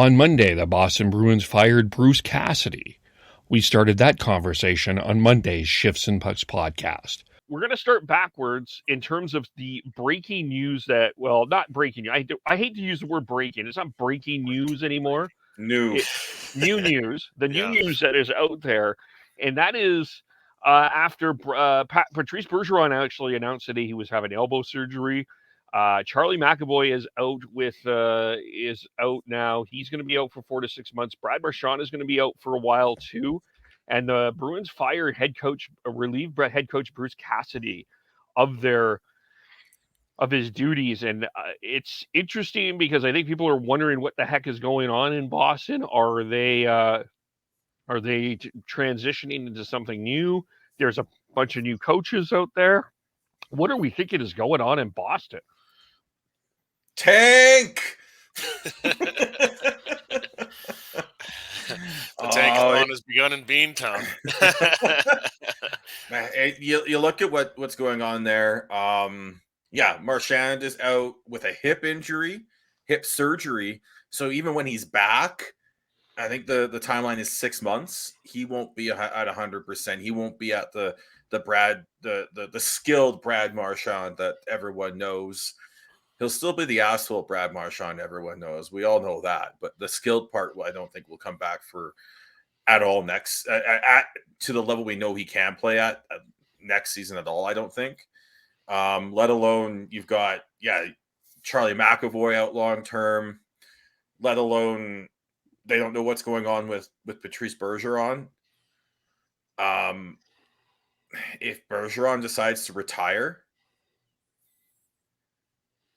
On Monday, the Boston Bruins fired Bruce Cassidy. We started that conversation on Monday's Shifts and Pucks podcast. We're going to start backwards in terms of the breaking news that, well, not breaking. I hate to use the word breaking. It's not breaking news anymore. New news. The new news that is out there, and that is after Patrice Bergeron actually announced today he was having elbow surgery. Charlie McAvoy is out now. He's going to be out for 4 to 6 months. Brad Marchand is going to be out for a while too. And the Bruins fired relieved head coach Bruce Cassidy of his duties. And it's interesting because I think people are wondering what the heck is going on in Boston. Are they transitioning into something new? There's a bunch of new coaches out there. What are we thinking is going on in Boston? Tank. The tankathon has begun in Beantown. You look at what's going on there. Marchand is out with a hip surgery. So even when he's back, I think the timeline is 6 months. He won't be at 100%. He won't be at the skilled Brad Marchand that everyone knows. He'll still be the asshole Brad Marchand everyone knows. We all know that. But the skilled part, I don't think will come back for at all next to the level we know he can play at next season at all. I don't think. Let alone you've got Charlie McAvoy out long term. Let alone they don't know what's going on with Patrice Bergeron. If Bergeron decides to retire,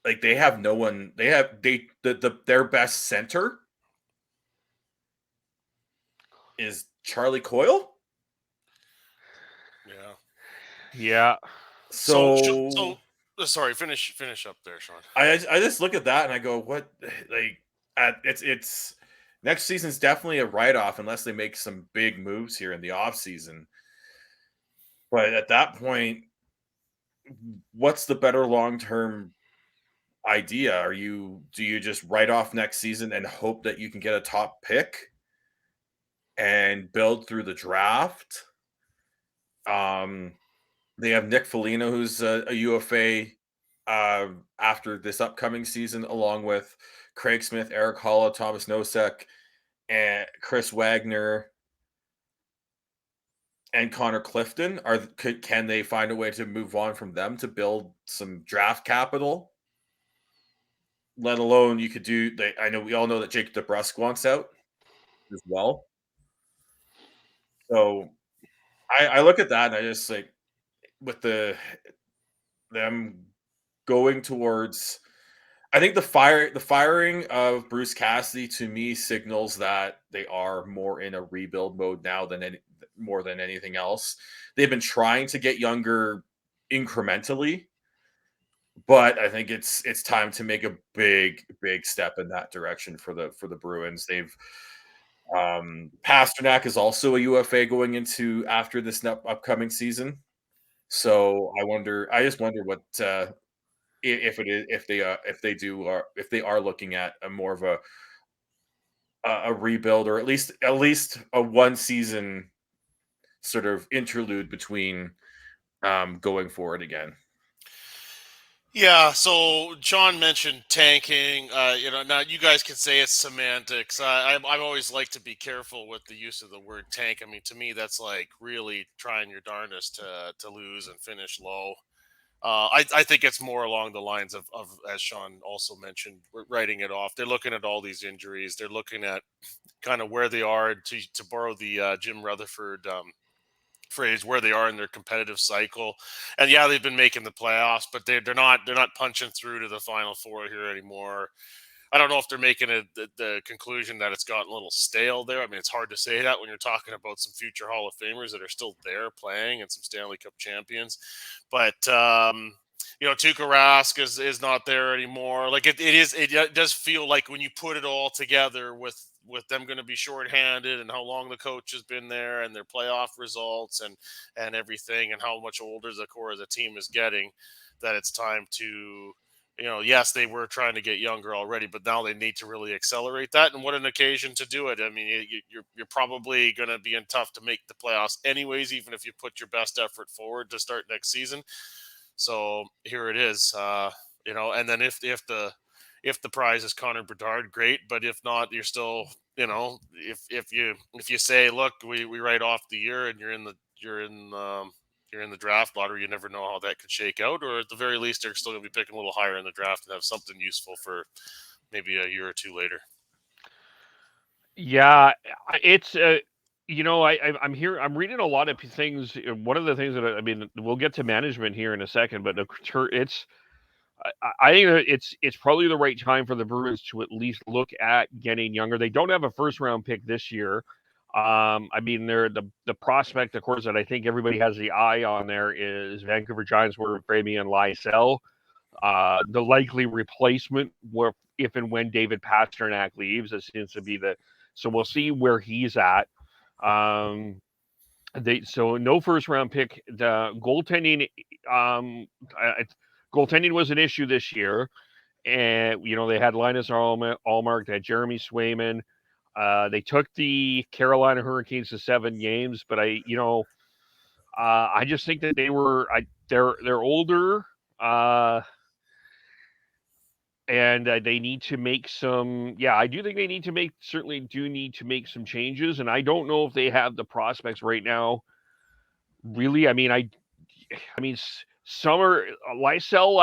like they have no one. They have their best center is Charlie Coyle. Yeah. So sorry. Finish up there, Sean. I just look at that and I go, what? Like, it's next season's definitely a write-off unless they make some big moves here in the offseason. But at that point, what's the better long-term idea? Do you just write off next season and hope that you can get a top pick and build through the draft? They have Nick Foligno, who's a UFA after this upcoming season, along with Craig Smith, Eric Holla, Thomas Nosek, and Chris Wagner, and Connor Clifton. Can they find a way to move on from them to build some draft capital? Let alone you could do. I know we all know that Jake DeBrusk wants out as well. So I look at that and I just like with them going towards. I think the firing of Bruce Cassidy to me signals that they are more in a rebuild mode now more than anything else. They've been trying to get younger incrementally, but I think it's time to make a big step in that direction for the Bruins. They've Pasternak is also a UFA going into after this upcoming season. So I just wonder what if they are looking at a more of a rebuild, or at least a one season sort of interlude between going forward again. Yeah, so John mentioned tanking. Now you guys can say it's semantics. I've always liked to be careful with the use of the word tank. I mean, to me, that's like really trying your darndest to lose and finish low. I think it's more along the lines of as Sean also mentioned, writing it off. They're looking at all these injuries. They're looking at kind of where they are, to borrow the Jim Rutherford phrase, where they are in their competitive cycle. And yeah, they've been making the playoffs, but they're not punching through to the Final Four here anymore. I don't know if they're making the conclusion that it's gotten a little stale there. I mean, it's hard to say that when you're talking about some future Hall of Famers that are still there playing and some Stanley Cup champions. But, Tuukka Rask is not there anymore. Like it does feel like when you put it all together with them going to be shorthanded and how long the coach has been there and their playoff results and everything and how much older the core of the team is getting, that it's time to yes, they were trying to get younger already, but now they need to really accelerate that. And what an occasion to do it. I mean, you're probably going to be in tough to make the playoffs anyways, even if you put your best effort forward to start next season. So here it is, and then if the prize is Connor Bedard, great. But if not, you're still, if you say, look, we write off the year and you're in the draft lottery, you never know how that could shake out. Or at the very least, they're still going to be picking a little higher in the draft and have something useful for maybe a year or two later. Yeah, it's I'm here. I'm reading a lot of things. One of the things that we'll get to management here in a second, but it's. I think that it's probably the right time for the Bruins to at least look at getting younger. They don't have a first round pick this year. They're the prospect, of course, that I think everybody has the eye on there is Vancouver Giants were Fabian Lysell, the likely replacement if and when David Pastrnak leaves. It seems to be so we'll see where he's at. So no first round pick. The goaltending, goaltending was an issue this year, and they had Linus Ullmark, they had Jeremy Swayman. They took the Carolina Hurricanes to 7 games, but I just think that they're older, and they need to make some. Yeah, I do think they need to make some changes, and I don't know if they have the prospects right now. Really, Summer Lysell,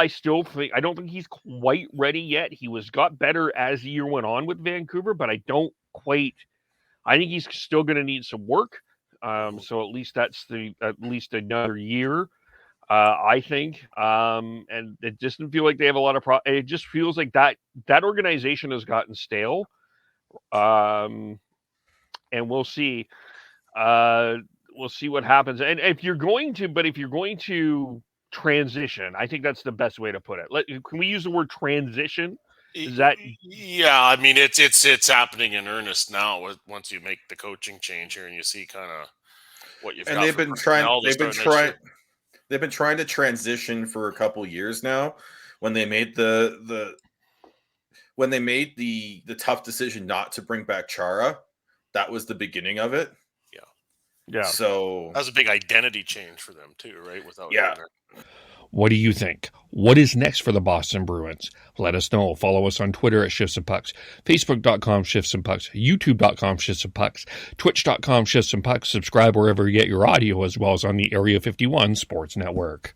I don't think he's quite ready yet. He got better as the year went on with Vancouver, but I think he's still going to need some work. So at least that's at least another year, I think. And it doesn't feel like they have a lot of it just feels like that organization has gotten stale. And we'll see. We'll see what happens. And if you're going to transition, I think that's the best way to put it. Can we use the word transition? Is that? Yeah, it's happening in earnest now. Once you make the coaching change here, and you see kind of what you've. And they've been trying to transition for a couple years now. When they made the tough decision not to bring back Chara, that was the beginning of it. Yeah. So that was a big identity change for them too, right? What do you think? What is next for the Boston Bruins? Let us know. Follow us on Twitter at Shifts and Pucks, Facebook.com Shifts and Pucks, YouTube.com Shifts and Pucks, Twitch.com Shifts and Pucks. Subscribe wherever you get your audio, as well as on the Area 51 Sports Network.